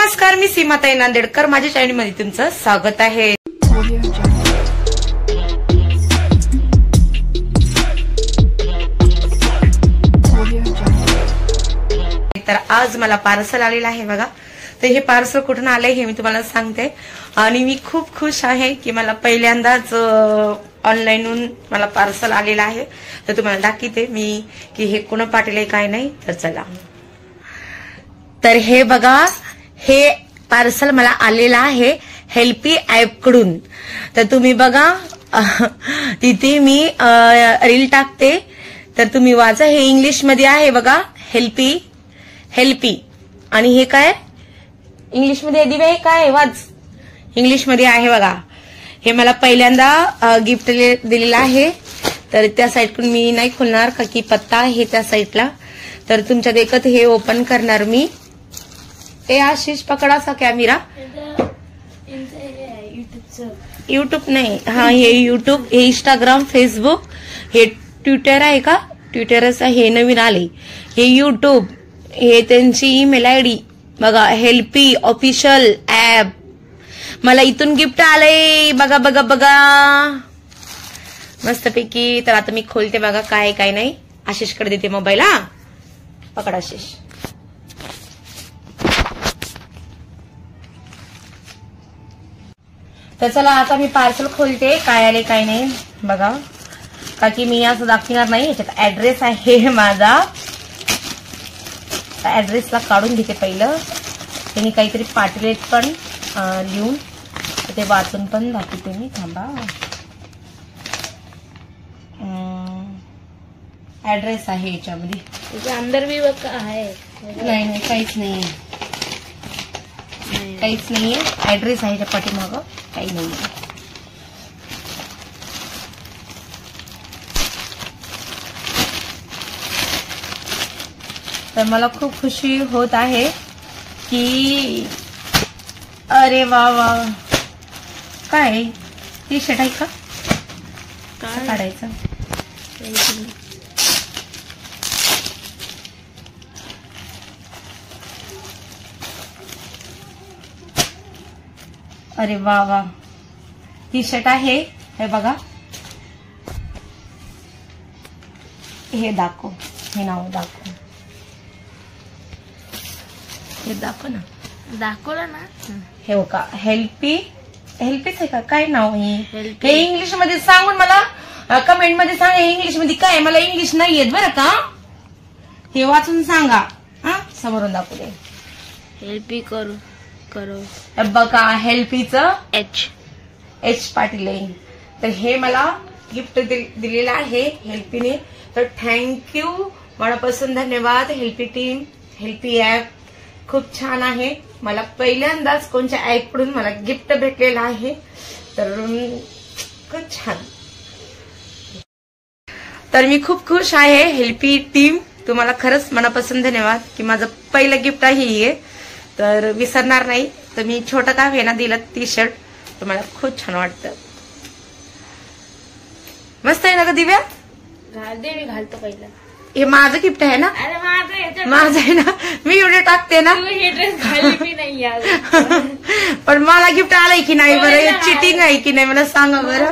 नमस्कार, मी सीमाताई नांदेडकर. माझ्या चॅनलमध्ये तुमचं स्वागत आहे. तर आज मला पार्सल आलेलं आहे बघा. तर हे पार्सल कुठून आलंय हे मी तुम्हाला सांगते. आणि मी खूप खुश आहे की मला पहिल्यांदाच ऑनलाईनहून मला पार्सल आलेलं आहे. तर तुम्हाला दाखवते मी की हे कोण पाठवलंय काय नाही. तर चला. तर हे बघा, हे पार्सल मला आलेलं आहे हेल्पी ऍप कडून. तर तुम्ही बघा, तिथे मी रील टाकते तर तुम्ही वाचा. हे इंग्लिश मध्ये आहे बघा, हेल्पी. आणि हे काय इंग्लिश मध्ये दिवे काय वाच, इंग्लिश मध्ये आहे बघा. हे मला पहिल्यांदा गिफ्ट दिलेलं आहे. तर त्या साईडकडून मी नाही खोलणार का की पत्ता आहे त्या साईडला. तर तुमच्या देखत हे ओपन करणार मी. ए आशिष पकडाचा कॅमेरा. युट्यूब नाही, हा हे युट्यूब, हे इंस्टाग्राम, फेसबुक, हे ट्विटर आहे का, ट्विटरच हे नवीन आले. हे युट्यूब, हे त्यांची ईमेल आयडी बघा, हेल्पी ऑफिशियल ऍप. मला इथून गिफ्ट आलंय बघा बघा बघा मस्तपैकी. तर आता मी खोलते बघा काय काय नाही. आशिषकडे देते मोबाईल. हा पकड आशिष. तर चला आता मी पार्सल खोलते काय आले काय नाही बघा. का की मी असं दाखवणार नाही. याच्यात ऍड्रेस आहे माझा. ऍड्रेसला काढून घेते पहिलं. त्यांनी काहीतरी पाठवलेत पण लिहून, ते वाचून पण दाखवते मी. थांबा. ऍड्रेस आहे याच्यामध्ये. त्याच्या अंदर भी आहे. नाही काहीच नाहीये, काहीच नाहीये. ऍड्रेस आहे त्या पाठीमागं, काही नाहीये. तर मला खूप खुशी होत आहे की अरे वा वा. काय टी शर्ट आहे का, काय काढायचं. अरे वा वा, टी शर्ट आहे हे बघा. हे दाखव, हे नाव दाखव, हे दाखव ना. दाखवलं ना. हे का हेल्पीच आहे का, काय नाव हे. हे इंग्लिश मध्ये सांगून मला कमेंट मध्ये सांगा इंग्लिश मध्ये काय. मला इंग्लिश नाही येत बरं का. हे वाचून सांगा. हा समोरून दाखवू दे. हेल्पी करू बघा, हेल्पीचं एच पाटील आहे. तर हे मला गिफ्ट दिलेलं आहे हेल्पीने. तर थँक्यू, मनापासून धन्यवाद हेल्पी टीम, हेल्पी ऍप. खूप छान आहे. मला पहिल्यांदाच कोणत्या ऍप कडून मला गिफ्ट भेटलेलं आहे. तर खूप छान. तर मी खूप खुश आहे हेल्पी टीम. तुम्हाला खरंच मनापासून धन्यवाद की माझं पहिलं गिफ्ट आहे हे. तर विसरणार नाही. तर मी छोटं का होईना दिलं टी शर्ट. तर मला खूप छान वाटतं. मस्त आहे ना ग दिव्या. मी घालतो पहिला. हे माझं गिफ्ट आहे ना. अरे माझं आहे ना. मी व्हिडिओ टाकते ना. हे ड्रेस घालली मी नाही. पण मला गिफ्ट आलंय की नाही बरं. चिटिंग आहे की नाही मला सांगा बरं.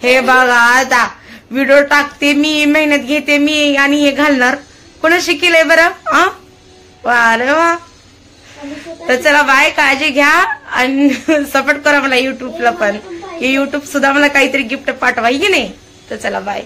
हे बघा, आता व्हिडिओ टाकते मी, मेहनत घेते मी आणि हे घालणार. कोणा शिकेलय बरं. अरे वा. तर चला बाय, काळजी घ्या आणि सपोर्ट करा मला युट्यूबला पण. युट्यूब सुद्धा मला काहीतरी गिफ्ट पाठवा की नाही. तर चला बाय.